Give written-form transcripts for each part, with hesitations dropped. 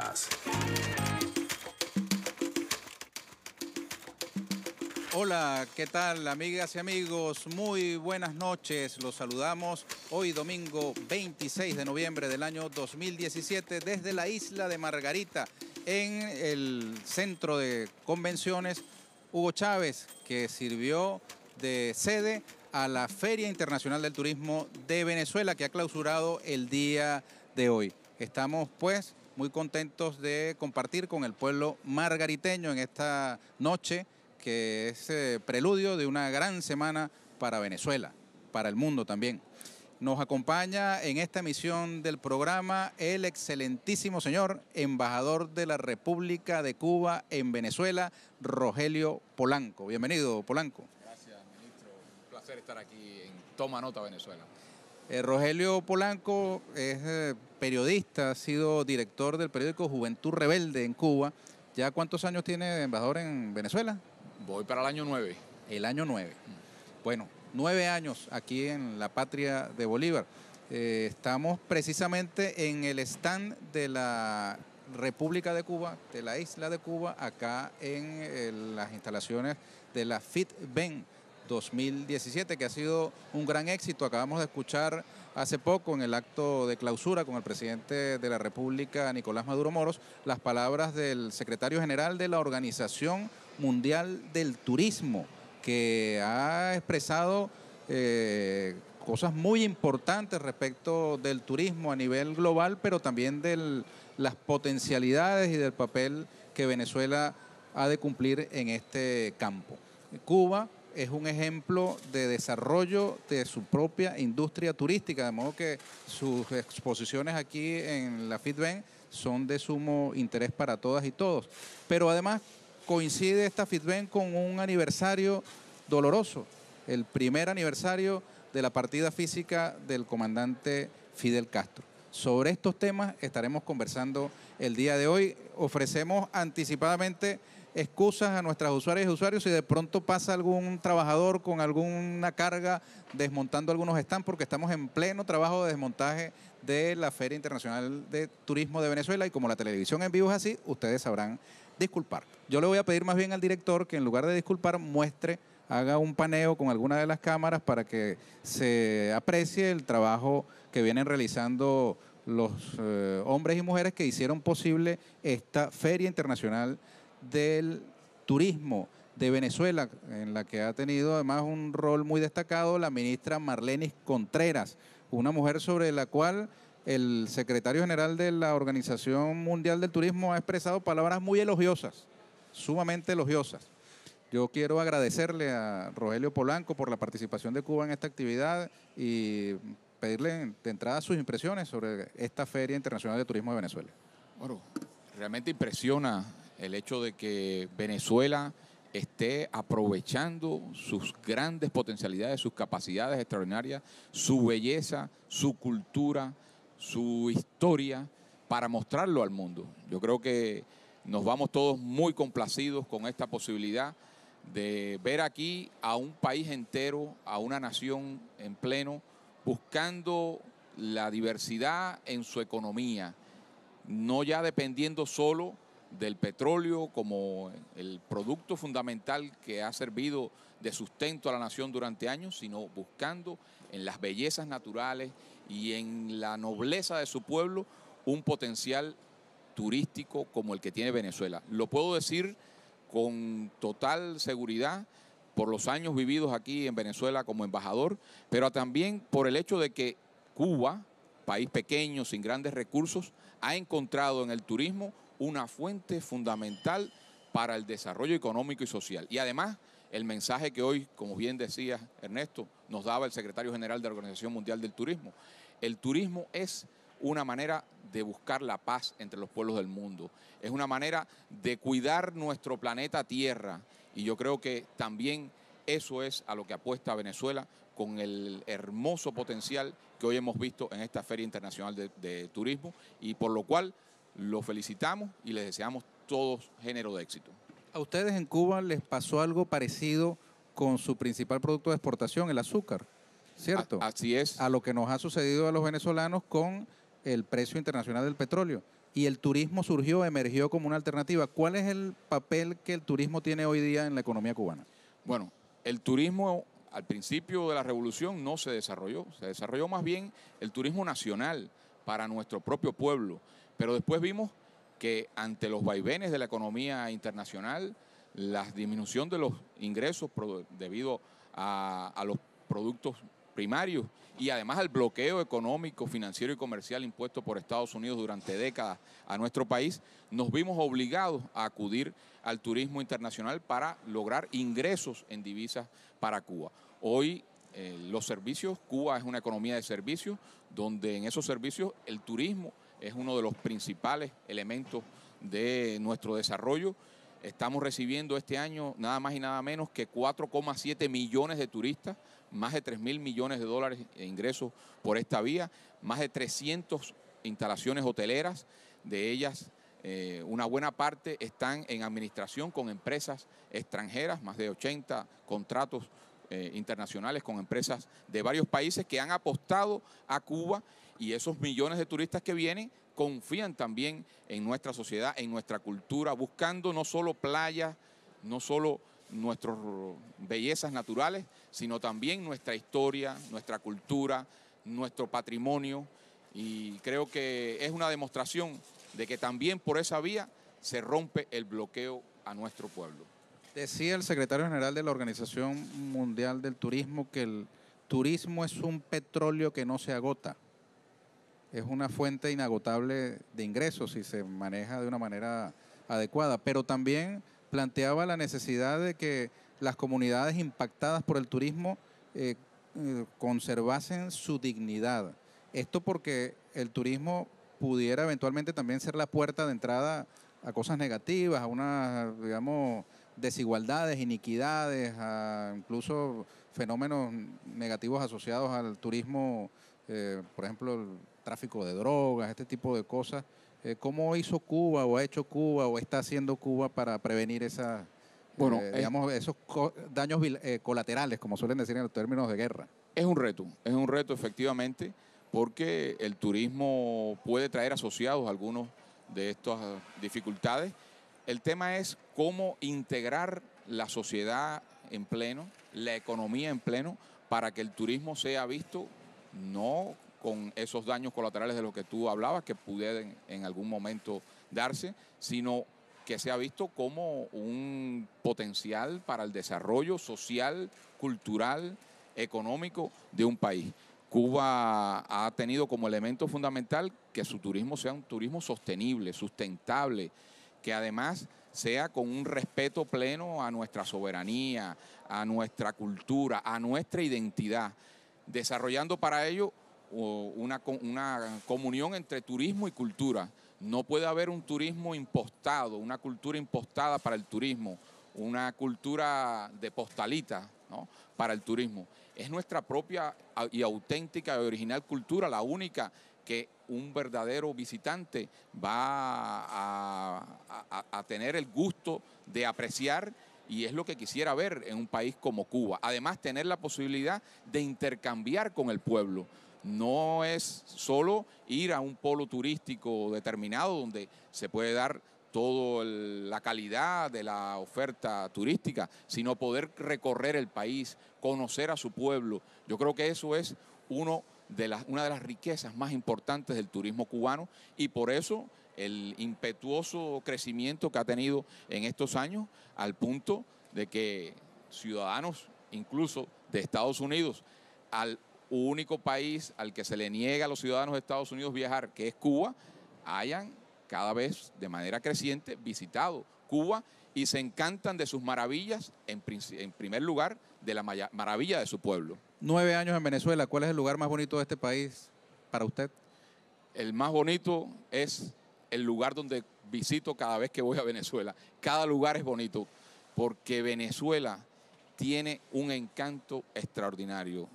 Noticias. Hola, ¿qué tal, amigas y amigos? Muy buenas noches. Los saludamos hoy domingo 26 de noviembre del año 2017 desde la isla de Margarita, en el centro de convenciones Hugo Chávez, que sirvió de sede a la Feria Internacional del Turismo de Venezuela, que ha clausurado el día de hoy. Estamos pues muy contentos de compartir con el pueblo margariteño en esta noche, que es preludio de una gran semana para Venezuela, para el mundo también. Nos acompaña en esta emisión del programa el excelentísimo señor embajador de la República de Cuba en Venezuela, Rogelio Polanco. Bienvenido, Polanco. Gracias, ministro. Un placer estar aquí en Toma Nota, Venezuela. Rogelio Polanco es periodista, ha sido director del periódico Juventud Rebelde en Cuba. ¿Ya cuántos años tiene de embajador en Venezuela? Voy para el año 9. El año 9. Bueno, 9 años aquí en la patria de Bolívar. Estamos precisamente en el stand de la República de Cuba, de la isla de Cuba, acá en las instalaciones de la FITVEN 2017, que ha sido un gran éxito. Acabamos de escuchar hace poco en el acto de clausura con el presidente de la República, Nicolás Maduro Moros, las palabras del secretario general de la Organización Mundial del Turismo, que ha expresado cosas muy importantes respecto del turismo a nivel global, pero también de las potencialidades y del papel que Venezuela ha de cumplir en este campo. Cuba es un ejemplo de desarrollo de su propia industria turística, de modo que sus exposiciones aquí en la FITVEN son de sumo interés para todas y todos. Pero además coincide esta FITVEN con un aniversario doloroso, el primer aniversario de la partida física del comandante Fidel Castro. Sobre estos temas estaremos conversando el día de hoy. Ofrecemos anticipadamente excusas a nuestras usuarias y usuarios si de pronto pasa algún trabajador con alguna carga desmontando algunos stands, porque estamos en pleno trabajo de desmontaje de la Feria Internacional de Turismo de Venezuela, y como la televisión en vivo es así, ustedes sabrán disculpar. Yo le voy a pedir más bien al director que en lugar de disculpar haga un paneo con alguna de las cámaras para que se aprecie el trabajo que vienen realizando los hombres y mujeres que hicieron posible esta Feria Internacional del Turismo de Venezuela, en la que ha tenido además un rol muy destacado la ministra Marlenis Contreras, una mujer sobre la cual el secretario general de la Organización Mundial del Turismo ha expresado palabras muy elogiosas, sumamente elogiosas. Yo quiero agradecerle a Rogelio Polanco por la participación de Cuba en esta actividad y pedirle de entrada sus impresiones sobre esta Feria Internacional de Turismo de Venezuela. Bueno, realmente impresiona el hecho de que Venezuela esté aprovechando sus grandes potencialidades, sus capacidades extraordinarias, su belleza, su cultura, su historia, para mostrarlo al mundo. Yo creo que nos vamos todos muy complacidos con esta posibilidad de ver aquí a un país entero, a una nación en pleno, buscando la diversidad en su economía, no ya dependiendo solo del petróleo como el producto fundamental que ha servido de sustento a la nación durante años, sino buscando en las bellezas naturales y en la nobleza de su pueblo un potencial turístico como el que tiene Venezuela. Lo puedo decir con total seguridad por los años vividos aquí en Venezuela como embajador, pero también por el hecho de que Cuba, país pequeño, sin grandes recursos, ha encontrado en el turismo una fuente fundamental para el desarrollo económico y social. Y además, el mensaje que hoy, como bien decía Ernesto, nos daba el secretario general de la Organización Mundial del Turismo. El turismo es una manera de buscar la paz entre los pueblos del mundo. Es una manera de cuidar nuestro planeta Tierra. Y yo creo que también eso es a lo que apuesta Venezuela con el hermoso potencial que hoy hemos visto en esta Feria Internacional de Turismo, y por lo cual lo felicitamos y les deseamos todos género de éxito. ¿A ustedes en Cuba les pasó algo parecido con su principal producto de exportación, el azúcar? ¿Cierto? Así es. A lo que nos ha sucedido a los venezolanos con el precio internacional del petróleo. y el turismo surgió, emergió como una alternativa. ¿Cuál es el papel que el turismo tiene hoy día en la economía cubana? Bueno, el turismo al principio de la revolución no se desarrolló más bien el turismo nacional para nuestro propio pueblo, pero después vimos que ante los vaivenes de la economía internacional, la disminución de los ingresos debido a los productos primarios y además al bloqueo económico, financiero y comercial impuesto por Estados Unidos durante décadas a nuestro país, nos vimos obligados a acudir al turismo internacional para lograr ingresos en divisas para Cuba. Hoy los servicios, Cuba es una economía de servicios, donde en esos servicios el turismo es uno de los principales elementos de nuestro desarrollo. Estamos recibiendo este año nada más y nada menos que 4,7 millones de turistas, más de 3.000 millones de dólares de ingresos por esta vía, más de 300 instalaciones hoteleras, de ellas una buena parte están en administración con empresas extranjeras, más de 80 contratos internacionales con empresas de varios países que han apostado a Cuba, y esos millones de turistas que vienen confían también en nuestra sociedad, en nuestra cultura, buscando no solo playas, no solo nuestras bellezas naturales, sino también nuestra historia, nuestra cultura, nuestro patrimonio, y creo que es una demostración de que también por esa vía se rompe el bloqueo a nuestro pueblo. Decía el secretario general de la Organización Mundial del Turismo que el turismo es un petróleo que no se agota. Es una fuente inagotable de ingresos si se maneja de una manera adecuada, pero también planteaba la necesidad de que las comunidades impactadas por el turismo conservasen su dignidad. Esto porque el turismo pudiera eventualmente también ser la puerta de entrada a cosas negativas, a unas, digamos, desigualdades, iniquidades, a incluso fenómenos negativos asociados al turismo, por ejemplo, el tráfico de drogas, este tipo de cosas. ¿Cómo hizo Cuba o ha hecho Cuba o está haciendo Cuba para prevenir esas, digamos, esos daños colaterales, como suelen decir en los términos de guerra? Es un reto efectivamente, porque el turismo puede traer asociados algunos de estas dificultades. El tema es cómo integrar la sociedad en pleno, la economía en pleno, para que el turismo sea visto no con esos daños colaterales de los que tú hablabas, que pudieran en algún momento darse, sino que sea visto como un potencial para el desarrollo social, cultural, económico de un país. Cuba ha tenido como elemento fundamental que su turismo sea un turismo sostenible, sustentable, que además sea con un respeto pleno a nuestra soberanía, a nuestra cultura, a nuestra identidad, desarrollando para ello una comunión entre turismo y cultura. No puede haber un turismo impostado, una cultura impostada para el turismo, una cultura de postalita, ¿no?, para el turismo. Es nuestra propia y auténtica y original cultura, la única que un verdadero visitante va a tener el gusto de apreciar, y es lo que quisiera ver en un país como Cuba. Además, tener la posibilidad de intercambiar con el pueblo. No es solo ir a un polo turístico determinado donde se puede dar toda la calidad de la oferta turística, sino poder recorrer el país, conocer a su pueblo. Yo creo que eso es una de las riquezas más importantes del turismo cubano, y por eso el impetuoso crecimiento que ha tenido en estos años, al punto de que ciudadanos incluso de Estados Unidos, al único país al que se le niega a los ciudadanos de Estados Unidos viajar, que es Cuba, hayan cada vez de manera creciente visitado Cuba y se encantan de sus maravillas, en primer lugar, de la maravilla de su pueblo. 9 años en Venezuela, ¿cuál es el lugar más bonito de este país para usted? El más bonito es el lugar donde visito cada vez que voy a Venezuela. Cada lugar es bonito, porque Venezuela tiene un encanto extraordinario,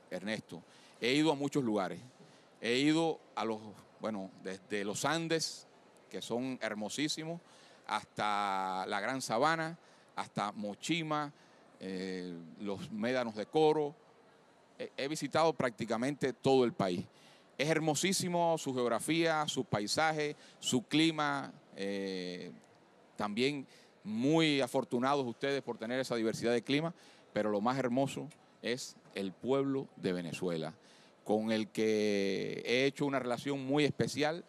Ernesto. He ido a muchos lugares. He ido a desde los Andes, que son hermosísimos, hasta la Gran Sabana, hasta Mochima, los médanos de Coro. He visitado prácticamente todo el país. Es hermosísimo su geografía, sus paisajes, su clima. También muy afortunados ustedes por tener esa diversidad de clima, pero lo más hermoso es el pueblo de Venezuela, con el que he hecho una relación muy especial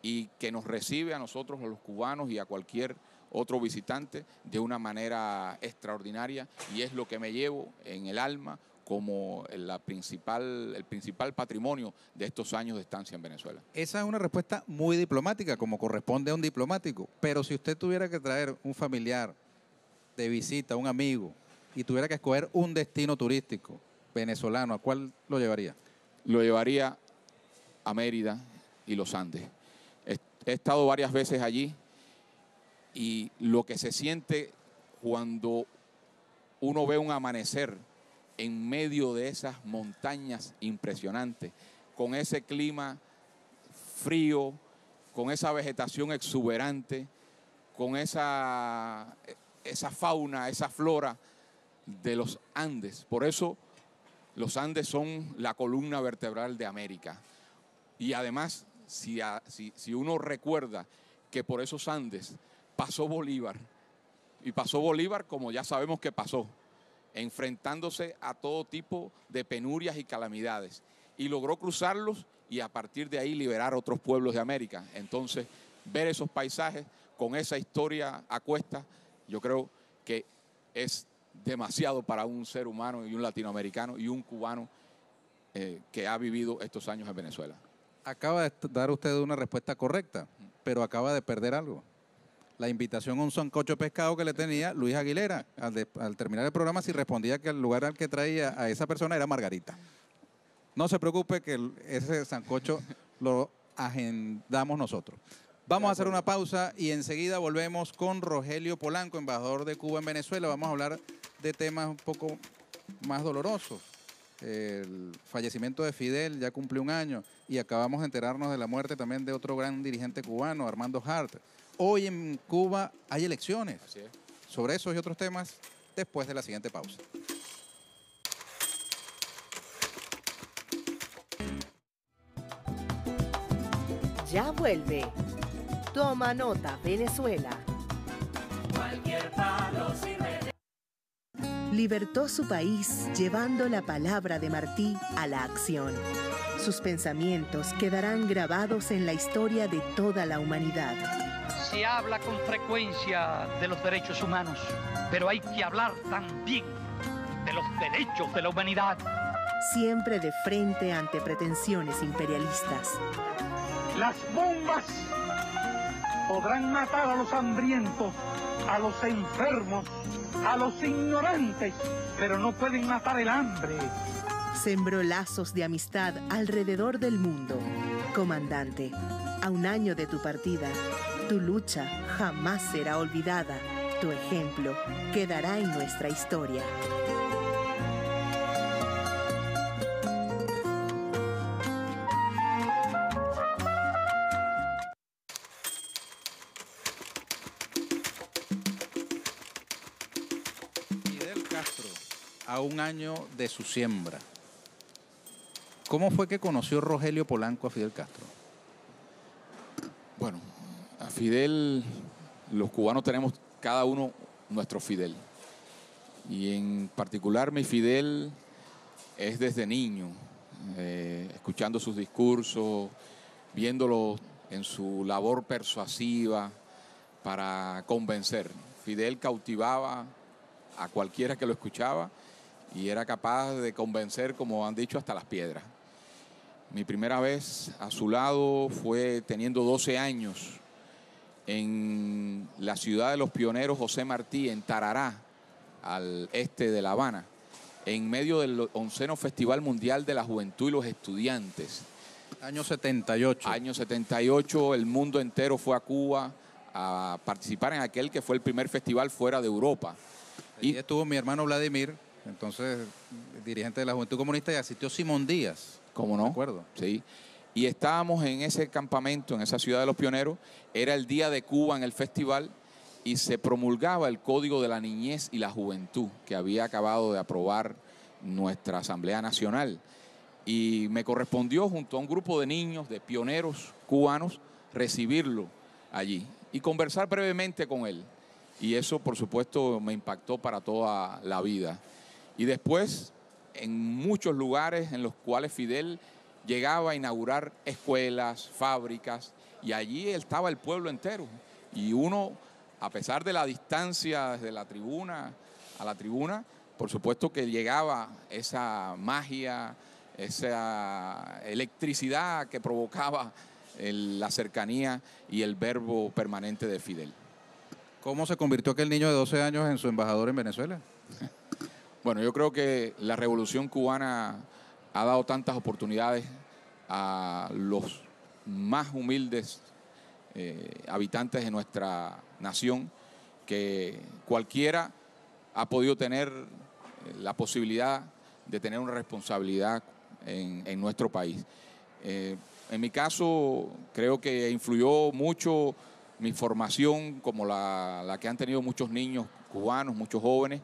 y que nos recibe a nosotros, a los cubanos y a cualquier otro visitante de una manera extraordinaria, y es lo que me llevo en el alma como el principal patrimonio de estos años de estancia en Venezuela. Esa es una respuesta muy diplomática, como corresponde a un diplomático. Pero si usted tuviera que traer un familiar de visita, un amigo, y tuviera que escoger un destino turístico venezolano, ¿a cuál lo llevaría? Lo llevaría a Mérida y los Andes. He estado varias veces allí y lo que se siente cuando uno ve un amanecer en medio de esas montañas impresionantes, con ese clima frío, con esa vegetación exuberante, con esa fauna, esa flora de los Andes. Por eso los Andes son la columna vertebral de América. Y además, si uno recuerda que por esos Andes pasó Bolívar, y pasó Bolívar como ya sabemos que pasó, enfrentándose a todo tipo de penurias y calamidades, y logró cruzarlos y a partir de ahí liberar otros pueblos de América. Entonces, ver esos paisajes con esa historia a cuesta, yo creo que es demasiado para un ser humano y un latinoamericano y un cubano que ha vivido estos años en Venezuela. Acaba de dar usted una respuesta correcta, pero acaba de perder algo. La invitación a un sancocho de pescado que le tenía Luis Aguilera al terminar el programa, si respondía que el lugar al que traía a esa persona era Margarita. No se preocupe que ese sancocho lo agendamos nosotros. Vamos a hacer una pausa y enseguida volvemos con Rogelio Polanco, embajador de Cuba en Venezuela. Vamos a hablar de temas un poco más dolorosos. El fallecimiento de Fidel ya cumplió un año y acabamos de enterarnos de la muerte también de otro gran dirigente cubano, Armando Hart. Hoy en Cuba hay elecciones. Así es. Sobre esos y otros temas después de la siguiente pausa. Ya vuelve. Toma nota, Venezuela. Cualquier palo sirve. Libertó su país llevando la palabra de Martí a la acción. Sus pensamientos quedarán grabados en la historia de toda la humanidad. Se habla con frecuencia de los derechos humanos, pero hay que hablar también de los derechos de la humanidad. Siempre de frente ante pretensiones imperialistas. Las bombas podrán matar a los hambrientos, a los enfermos, a los ignorantes, pero no pueden matar el hambre. Sembró lazos de amistad alrededor del mundo. Comandante, a un año de tu partida, tu lucha jamás será olvidada. Tu ejemplo quedará en nuestra historia. Fidel Castro, a un año de su siembra. ¿Cómo fue que conoció Rogelio Polanco a Fidel Castro? Bueno, a Fidel, los cubanos tenemos cada uno nuestro Fidel. Y en particular mi Fidel es desde niño, escuchando sus discursos, viéndolo en su labor persuasiva para convencer. Fidel cautivaba a cualquiera que lo escuchaba y era capaz de convencer, como han dicho, hasta las piedras. Mi primera vez a su lado fue teniendo 12 años en la ciudad de los pioneros José Martí, en Tarará, al este de La Habana, en medio del 11º Festival Mundial de la Juventud y los Estudiantes. Año 78. Año 78, el mundo entero fue a Cuba a participar en aquel que fue el primer festival fuera de Europa. Y estuvo mi hermano Vladimir, entonces dirigente de la Juventud Comunista, y asistió Simón Díaz. ¿Cómo no? ¿De acuerdo? Sí. Y estábamos en ese campamento, en esa ciudad de los pioneros. Era el Día de Cuba en el festival y se promulgaba el Código de la Niñez y la Juventud que había acabado de aprobar nuestra Asamblea Nacional. y me correspondió junto a un grupo de niños, de pioneros cubanos, recibirlo allí y conversar brevemente con él. Y eso, por supuesto, me impactó para toda la vida. Y después, en muchos lugares en los cuales Fidel llegaba a inaugurar escuelas, fábricas, y allí estaba el pueblo entero. Y uno, a pesar de la distancia desde la tribuna a la tribuna, por supuesto que llegaba esa magia, esa electricidad que provocaba la cercanía y el verbo permanente de Fidel. ¿Cómo se convirtió aquel niño de 12 años en su embajador en Venezuela? Bueno, yo creo que la revolución cubana ha dado tantas oportunidades a los más humildes habitantes de nuestra nación que cualquiera ha podido tener la posibilidad de tener una responsabilidad en nuestro país. En mi caso, creo que influyó mucho mi formación, como la que han tenido muchos niños cubanos, muchos jóvenes,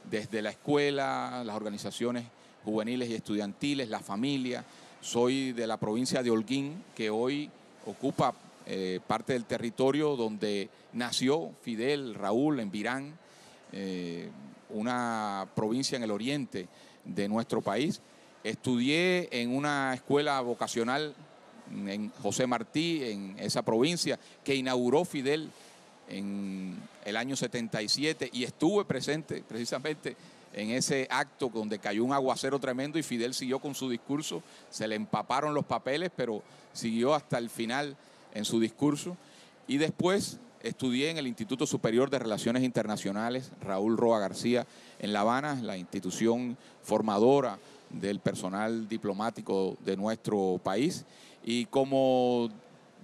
desde la escuela, las organizaciones juveniles y estudiantiles, la familia. Soy de la provincia de Holguín, que hoy ocupa parte del territorio donde nació Fidel, Raúl, en Virán, una provincia en el oriente de nuestro país. Estudié en una escuela vocacional en José Martí, en esa provincia, que inauguró Fidel en el año 77, y estuve presente precisamente en ese acto donde cayó un aguacero tremendo y Fidel siguió con su discurso. Se le empaparon los papeles, pero siguió hasta el final en su discurso. Y después estudié en el Instituto Superior de Relaciones Internacionales Raúl Roa García en La Habana, la institución formadora del personal diplomático de nuestro país. Y como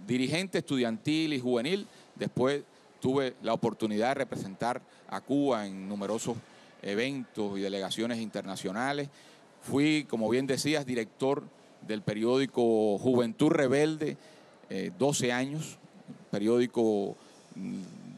dirigente estudiantil y juvenil, después tuve la oportunidad de representar a Cuba en numerosos eventos y delegaciones internacionales. Fui, como bien decías, director del periódico Juventud Rebelde, 12 años, periódico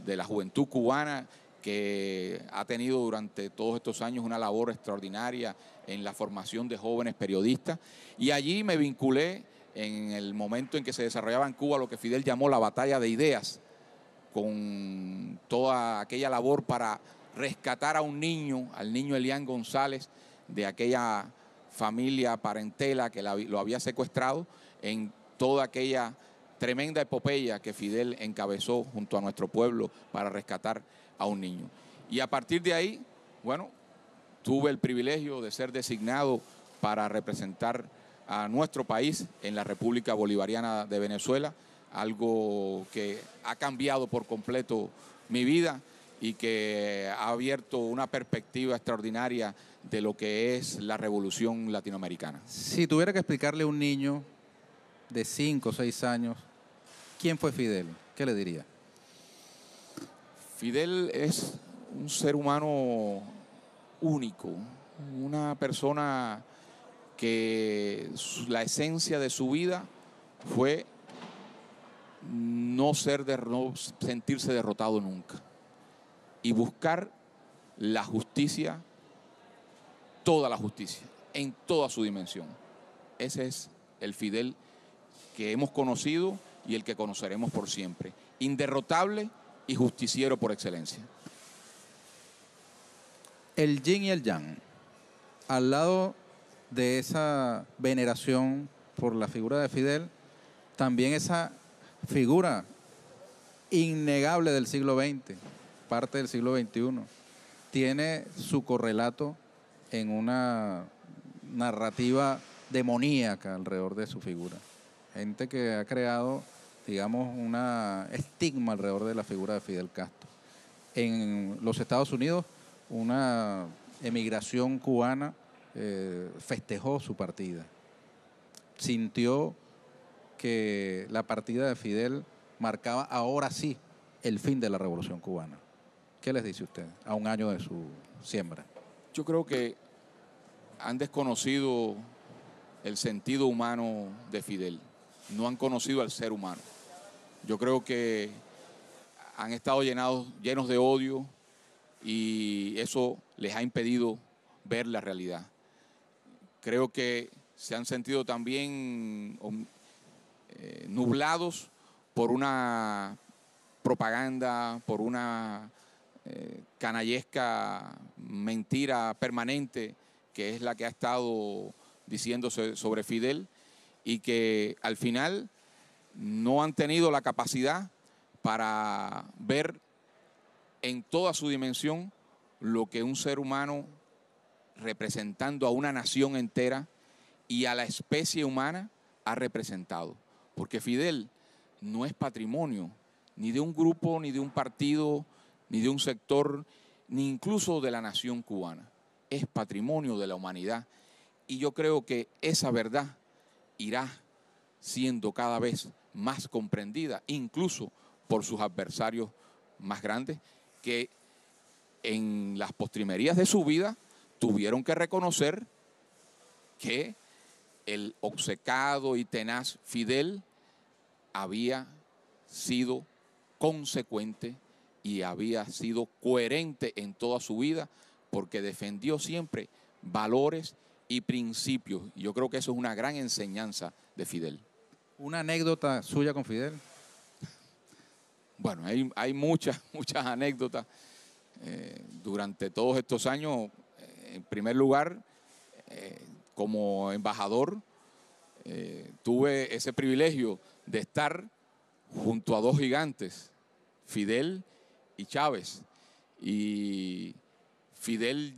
de la juventud cubana que ha tenido durante todos estos años una labor extraordinaria en la formación de jóvenes periodistas. Y allí me vinculé en el momento en que se desarrollaba en Cuba lo que Fidel llamó la batalla de ideas, con toda aquella labor para rescatar a un niño, al niño Elián González, de aquella familia parentela que lo había secuestrado, en toda aquella tremenda epopeya que Fidel encabezó junto a nuestro pueblo para rescatar a un niño. Y a partir de ahí, bueno, tuve el privilegio de ser designado para representar a nuestro país en la República Bolivariana de Venezuela, algo que ha cambiado por completo mi vida y que ha abierto una perspectiva extraordinaria de lo que es la revolución latinoamericana. Si tuviera que explicarle a un niño de 5 o 6 años quién fue Fidel, ¿qué le diría? Fidel es un ser humano único, una persona que la esencia de su vida fue no sentirse derrotado nunca y buscar la justicia, toda la justicia, en toda su dimensión. Ese es el Fidel que hemos conocido y el que conoceremos por siempre. Inderrotable y justiciero por excelencia. El yin y el yang. Al lado de esa veneración por la figura de Fidel, también esa figura innegable del siglo XX, parte del siglo XXI, tiene su correlato en una narrativa demoníaca alrededor de su figura. Gente que ha creado, digamos, una estigma alrededor de la figura de Fidel Castro. En los Estados Unidos, una emigración cubana festejó su partida. Sintió que la partida de Fidel marcaba ahora sí el fin de la revolución cubana. ¿Qué les dice usted a un año de su siembra? Yo creo que han desconocido el sentido humano de Fidel, no han conocido al ser humano. Yo creo que han estado llenos de odio y eso les ha impedido ver la realidad. Creo que se han sentido también nublados por una propaganda, por una canallesca mentira permanente que es la que ha estado diciéndose sobre Fidel, y que al final no han tenido la capacidad para ver en toda su dimensión lo que un ser humano representando a una nación entera y a la especie humana ha representado. Porque Fidel no es patrimonio ni de un grupo, ni de un partido, ni de un sector, ni incluso de la nación cubana. Es patrimonio de la humanidad. Y yo creo que esa verdad irá siendo cada vez más comprendida, incluso por sus adversarios más grandes, que en las postrimerías de su vida tuvieron que reconocer que el obcecado y tenaz Fidel había sido consecuente y había sido coherente en toda su vida, porque defendió siempre valores y principios. Y yo creo que eso es una gran enseñanza de Fidel. ¿Una anécdota suya con Fidel? Bueno, hay muchas anécdotas. Durante todos estos años, en primer lugar, como embajador, tuve ese privilegio de estar junto a dos gigantes, Fidel y Chávez. Y Fidel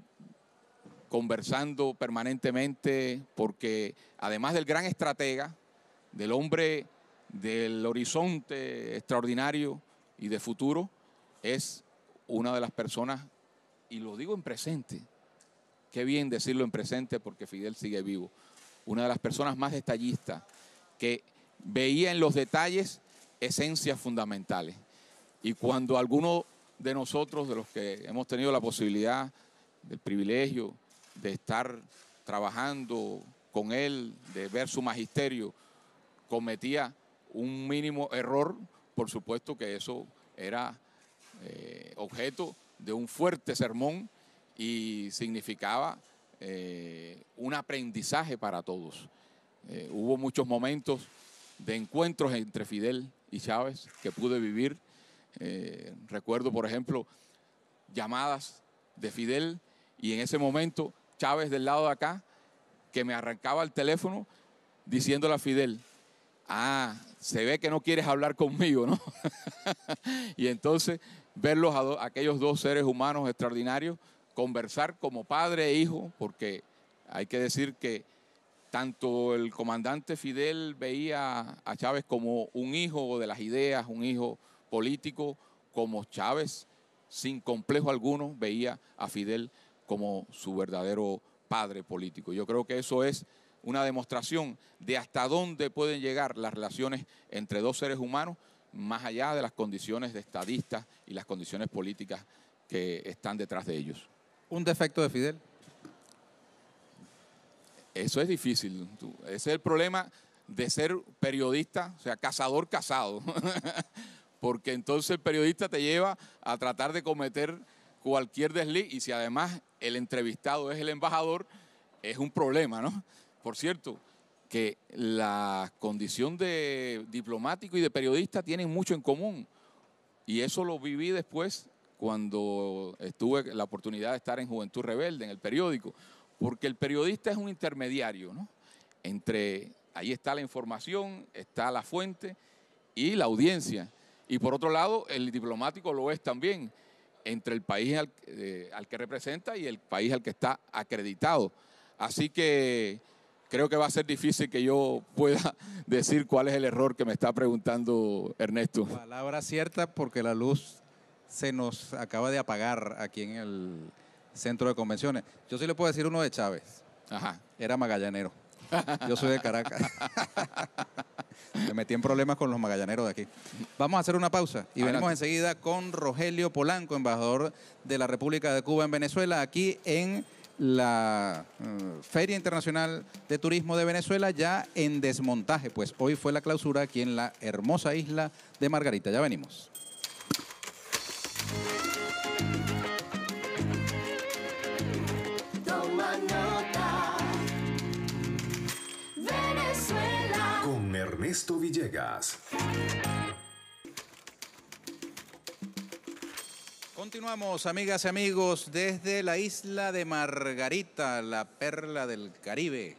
conversando permanentemente, porque además del gran estratega, del hombre del horizonte extraordinario y de futuro, es una de las personas, y lo digo en presente, qué bien decirlo en presente porque Fidel sigue vivo, una de las personas más detallistas, que veía en los detalles esencias fundamentales. Y cuando alguno de nosotros, de los que hemos tenido la posibilidad, del privilegio de estar trabajando con él, de ver su magisterio, cometía un mínimo error, por supuesto que eso era objeto de un fuerte sermón y significaba un aprendizaje para todos. Hubo muchos momentos de encuentros entre Fidel y Chávez que pude vivir. Recuerdo, por ejemplo, llamadas de Fidel y en ese momento Chávez del lado de acá, que me arrancaba el teléfono diciéndole a Fidel: se ve que no quieres hablar conmigo, ¿no? Y entonces verlos aquellos dos seres humanos extraordinarios conversar como padre e hijo, porque hay que decir que tanto el comandante Fidel veía a Chávez como un hijo de las ideas, un hijo político, como Chávez, sin complejo alguno, veía a Fidel como su verdadero padre político. Yo creo que eso es una demostración de hasta dónde pueden llegar las relaciones entre dos seres humanos, más allá de las condiciones de estadistas y las condiciones políticas que están detrás de ellos. ¿Un defecto de Fidel? Eso es difícil. Ese es el problema de ser periodista, o sea, cazador casado. Porque entonces el periodista te lleva a tratar de cometer cualquier desliz, y si además el entrevistado es el embajador, es un problema, ¿no? Por cierto, que la condición de diplomático y de periodista tienen mucho en común, y eso lo viví después cuando tuve la oportunidad de estar en Juventud Rebelde, en el periódico, porque el periodista es un intermediario, ¿no? Ahí está la información, está la fuente y la audiencia. Y por otro lado, el diplomático lo es también, entre el país al que representa y el país al que está acreditado. Así que creo que va a ser difícil que yo pueda decir cuál es el error que me está preguntando Ernesto. Palabra cierta, porque la luz se nos acaba de apagar aquí en el centro de convenciones. Yo sí le puedo decir uno de Chávez. Ajá. Era magallanero. Yo soy de Caracas. Me metí en problemas con los magallaneros de aquí. Vamos a hacer una pausa y venimos enseguida con Rogelio Polanco, embajador de la República de Cuba en Venezuela, aquí en la Feria Internacional de Turismo de Venezuela, ya en desmontaje, pues hoy fue la clausura aquí en la hermosa isla de Margarita. Ya venimos. Toma nota. Ernesto Villegas. Continuamos, amigas y amigos, desde la isla de Margarita, la perla del Caribe,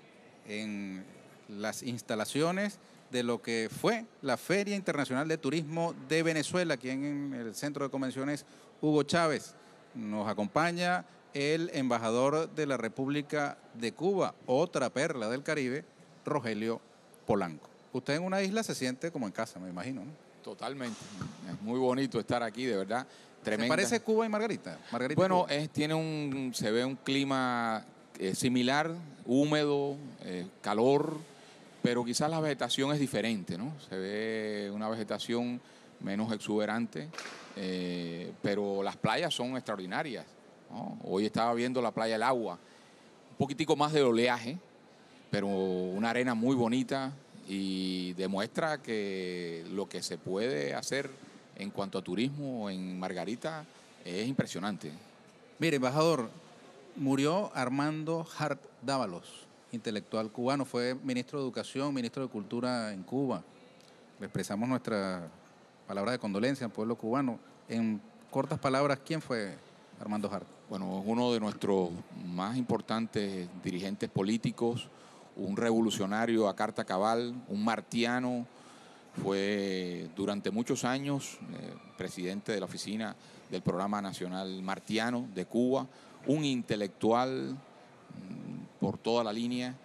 en las instalaciones de lo que fue la Feria Internacional de Turismo de Venezuela, aquí en el Centro de Convenciones Hugo Chávez. Nos acompaña el embajador de la República de Cuba, otra perla del Caribe, Rogelio Polanco. Usted en una isla se siente como en casa, me imagino, ¿no? Totalmente. Es muy bonito estar aquí, de verdad. Tremenda. ¿Se parece Cuba y Margarita? Bueno, se ve un clima similar, húmedo, calor, pero quizás la vegetación es diferente, ¿no? Se ve una vegetación menos exuberante, pero las playas son extraordinarias, ¿no? Hoy estaba viendo la playa El Agua, un poquitico más de oleaje, pero una arena muy bonita y demuestra que lo que se puede hacer en cuanto a turismo en Margarita es impresionante. Mire, embajador, murió Armando Hart Dávalos, intelectual cubano, fue ministro de Educación, ministro de Cultura en Cuba. Le expresamos nuestra palabra de condolencia al pueblo cubano. En cortas palabras, ¿quién fue Armando Hart? Bueno, es uno de nuestros más importantes dirigentes políticos, un revolucionario a carta cabal, un martiano. Fue durante muchos años presidente de la oficina del Programa Nacional Martiano de Cuba, un intelectual por toda la línea,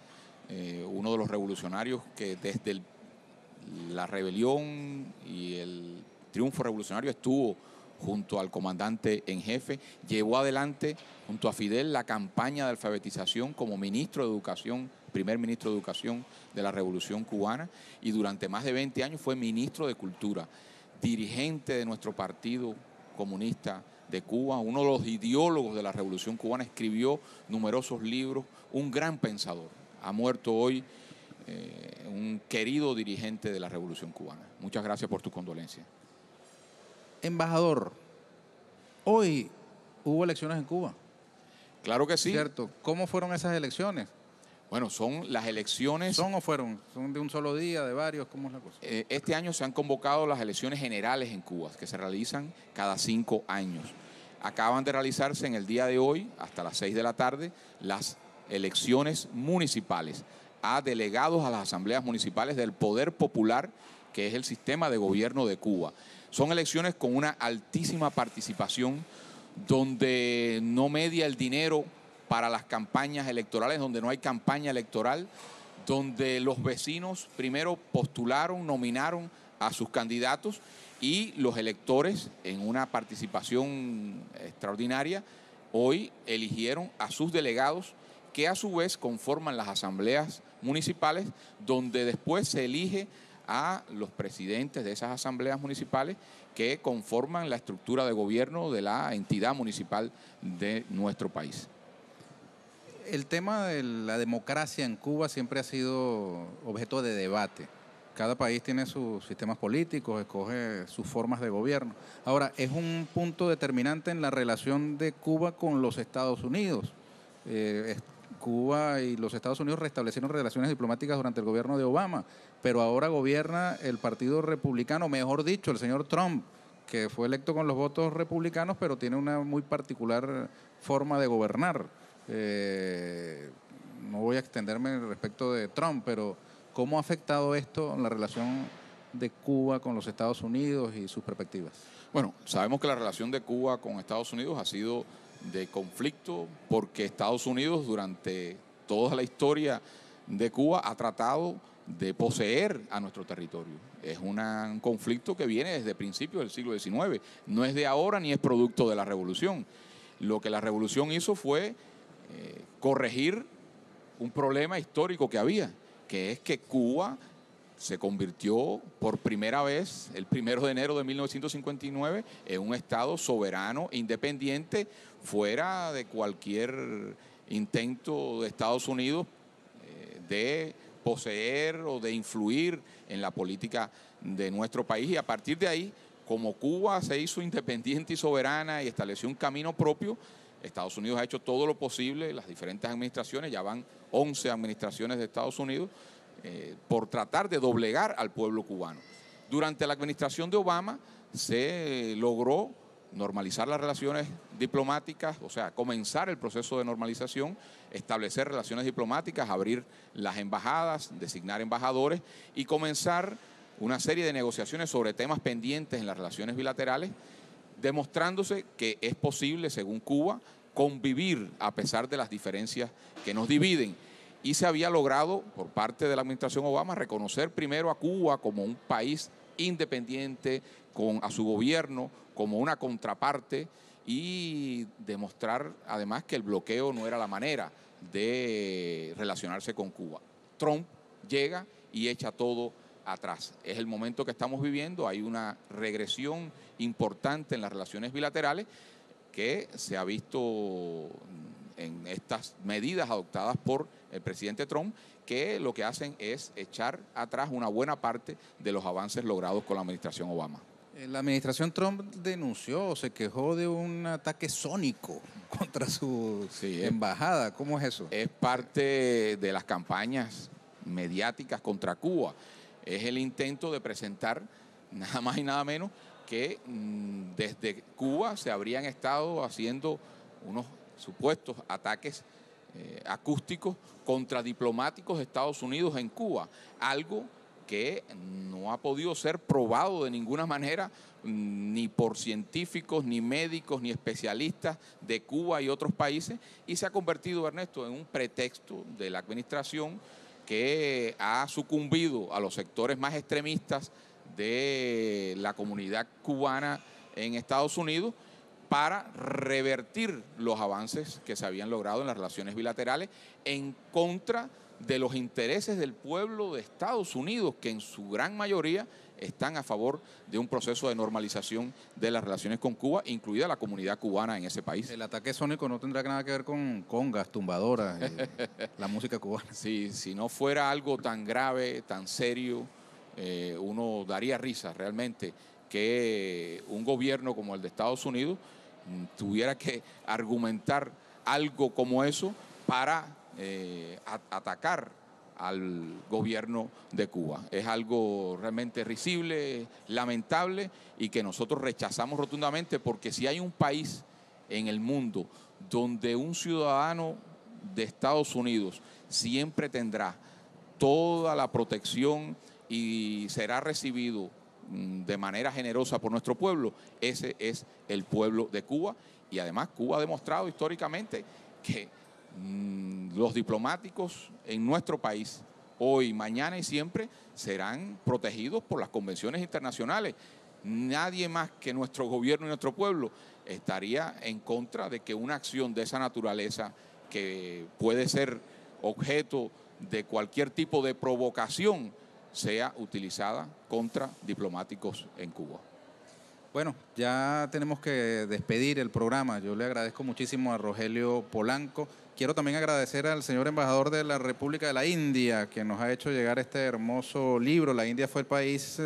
uno de los revolucionarios que desde la rebelión y el triunfo revolucionario estuvo junto al comandante en jefe, llevó adelante junto a Fidel la campaña de alfabetización como ministro de Educación, primer ministro de Educación de la Revolución Cubana, y durante más de 20 años fue ministro de Cultura, dirigente de nuestro Partido Comunista de Cuba, uno de los ideólogos de la Revolución Cubana, escribió numerosos libros, un gran pensador. Ha muerto hoy un querido dirigente de la Revolución Cubana. Muchas gracias por tu condolencia. Embajador, hoy hubo elecciones en Cuba. Claro que sí. ¿Cierto? ¿Cómo fueron esas elecciones? Bueno, son las elecciones... ¿Son o fueron? ¿Son de un solo día, de varios? ¿Cómo es la cosa? Este año se han convocado las elecciones generales en Cuba, que se realizan cada 5 años. Acaban de realizarse en el día de hoy, hasta las 6 de la tarde, las elecciones municipales a delegados a las asambleas municipales del Poder Popular, que es el sistema de gobierno de Cuba. Son elecciones con una altísima participación, donde no media el dinero para las campañas electorales, donde no hay campaña electoral, donde los vecinos primero postularon, nominaron a sus candidatos y los electores, en una participación extraordinaria, hoy eligieron a sus delegados, que a su vez conforman las asambleas municipales, donde después se elige a los presidentes de esas asambleas municipales que conforman la estructura de gobierno de la entidad municipal de nuestro país. El tema de la democracia en Cuba siempre ha sido objeto de debate. Cada país tiene sus sistemas políticos, escoge sus formas de gobierno. Ahora, es un punto determinante en la relación de Cuba con los Estados Unidos. Cuba y los Estados Unidos restablecieron relaciones diplomáticas durante el gobierno de Obama, pero ahora gobierna el Partido Republicano, mejor dicho, el señor Trump, que fue electo con los votos republicanos, pero tiene una muy particular forma de gobernar. No voy a extenderme respecto de Trump, pero ¿cómo ha afectado esto en la relación de Cuba con los Estados Unidos y sus perspectivas? Bueno, sabemos que la relación de Cuba con Estados Unidos ha sido de conflicto, porque Estados Unidos durante toda la historia de Cuba ha tratado de poseer a nuestro territorio. Es un conflicto que viene desde principios del siglo XIX, no es de ahora ni es producto de la revolución. Lo que la revolución hizo fue corregir un problema histórico que había, que es que Cuba se convirtió por primera vez, el 1 de enero de 1959, en un Estado soberano, independiente, fuera de cualquier intento de Estados Unidos de poseer o de influir en la política de nuestro país. Y a partir de ahí, como Cuba se hizo independiente y soberana y estableció un camino propio, Estados Unidos ha hecho todo lo posible, las diferentes administraciones, ya van 11 administraciones de Estados Unidos, por tratar de doblegar al pueblo cubano. Durante la administración de Obama se logró normalizar las relaciones diplomáticas, o sea, comenzar el proceso de normalización, establecer relaciones diplomáticas, abrir las embajadas, designar embajadores y comenzar una serie de negociaciones sobre temas pendientes en las relaciones bilaterales, demostrándose que es posible, según Cuba, convivir a pesar de las diferencias que nos dividen. Y se había logrado, por parte de la administración Obama, reconocer primero a Cuba como un país independiente, a su gobierno como una contraparte, y demostrar además que el bloqueo no era la manera de relacionarse con Cuba. Trump llega y echa todo atrás. Es el momento que estamos viviendo, hay una regresión importante en las relaciones bilaterales que se ha visto en estas medidas adoptadas por el presidente Trump, que lo que hacen es echar atrás una buena parte de los avances logrados con la administración Obama. La administración Trump denunció, se quejó de un ataque sónico contra su embajada. ¿Cómo es eso? Es parte de las campañas mediáticas contra Cuba. Es el intento de presentar nada más y nada menos que desde Cuba se habrían estado haciendo unos supuestos ataques acústicos contra diplomáticos de Estados Unidos en Cuba, algo que no ha podido ser probado de ninguna manera ni por científicos, ni médicos, ni especialistas de Cuba y otros países, y se ha convertido, Ernesto, en un pretexto de la administración que ha sucumbido a los sectores más extremistas de la comunidad cubana en Estados Unidos para revertir los avances que se habían logrado en las relaciones bilaterales en contra de los intereses del pueblo de Estados Unidos, que en su gran mayoría están a favor de un proceso de normalización de las relaciones con Cuba, incluida la comunidad cubana en ese país. El ataque sónico no tendrá nada que ver con congas, tumbadoras, la música cubana. Sí, si no fuera algo tan grave, tan serio, uno daría risa realmente que un gobierno como el de Estados Unidos tuviera que argumentar algo como eso para atacar al gobierno de Cuba. Es algo realmente risible, lamentable, y que nosotros rechazamos rotundamente, porque si hay un país en el mundo donde un ciudadano de Estados Unidos siempre tendrá toda la protección y será recibido de manera generosa por nuestro pueblo, ese es el pueblo de Cuba. Y además Cuba ha demostrado históricamente que los diplomáticos en nuestro país, hoy, mañana y siempre, serán protegidos por las convenciones internacionales. Nadie más que nuestro gobierno y nuestro pueblo estaría en contra de que una acción de esa naturaleza, que puede ser objeto de cualquier tipo de provocación, sea utilizada contra diplomáticos en Cuba. Bueno, ya tenemos que despedir el programa. Yo le agradezco muchísimo a Rogelio Polanco. Quiero también agradecer al señor embajador de la República de la India, que nos ha hecho llegar este hermoso libro. La India fue el país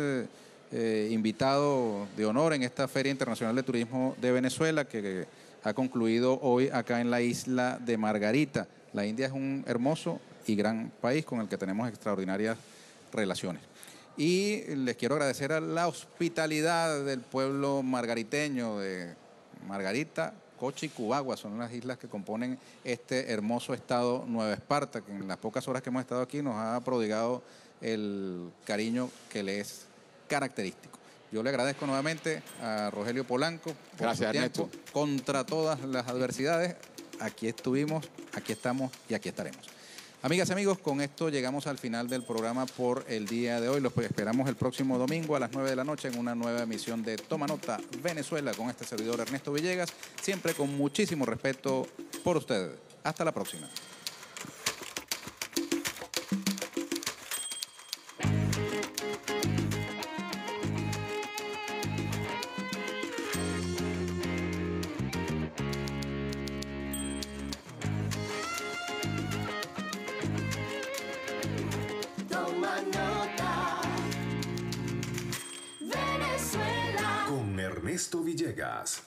invitado de honor en esta Feria Internacional de Turismo de Venezuela, que ha concluido hoy acá en la isla de Margarita. La India es un hermoso y gran país con el que tenemos extraordinarias relaciones. Y les quiero agradecer a la hospitalidad del pueblo margariteño de Margarita, Coche y Cubagua, son las islas que componen este hermoso estado Nueva Esparta, que en las pocas horas que hemos estado aquí nos ha prodigado el cariño que le es característico. Yo le agradezco nuevamente a Rogelio Polanco por Gracias, su tiempo. Ernesto. Contra todas las adversidades, aquí estuvimos, aquí estamos y aquí estaremos. Amigas y amigos, con esto llegamos al final del programa por el día de hoy. Los esperamos el próximo domingo a las 9 de la noche en una nueva emisión de Toma Nota Venezuela con este servidor Ernesto Villegas, siempre con muchísimo respeto por ustedes. Hasta la próxima. Toma nota. Venezuela. Con Ernesto Villegas.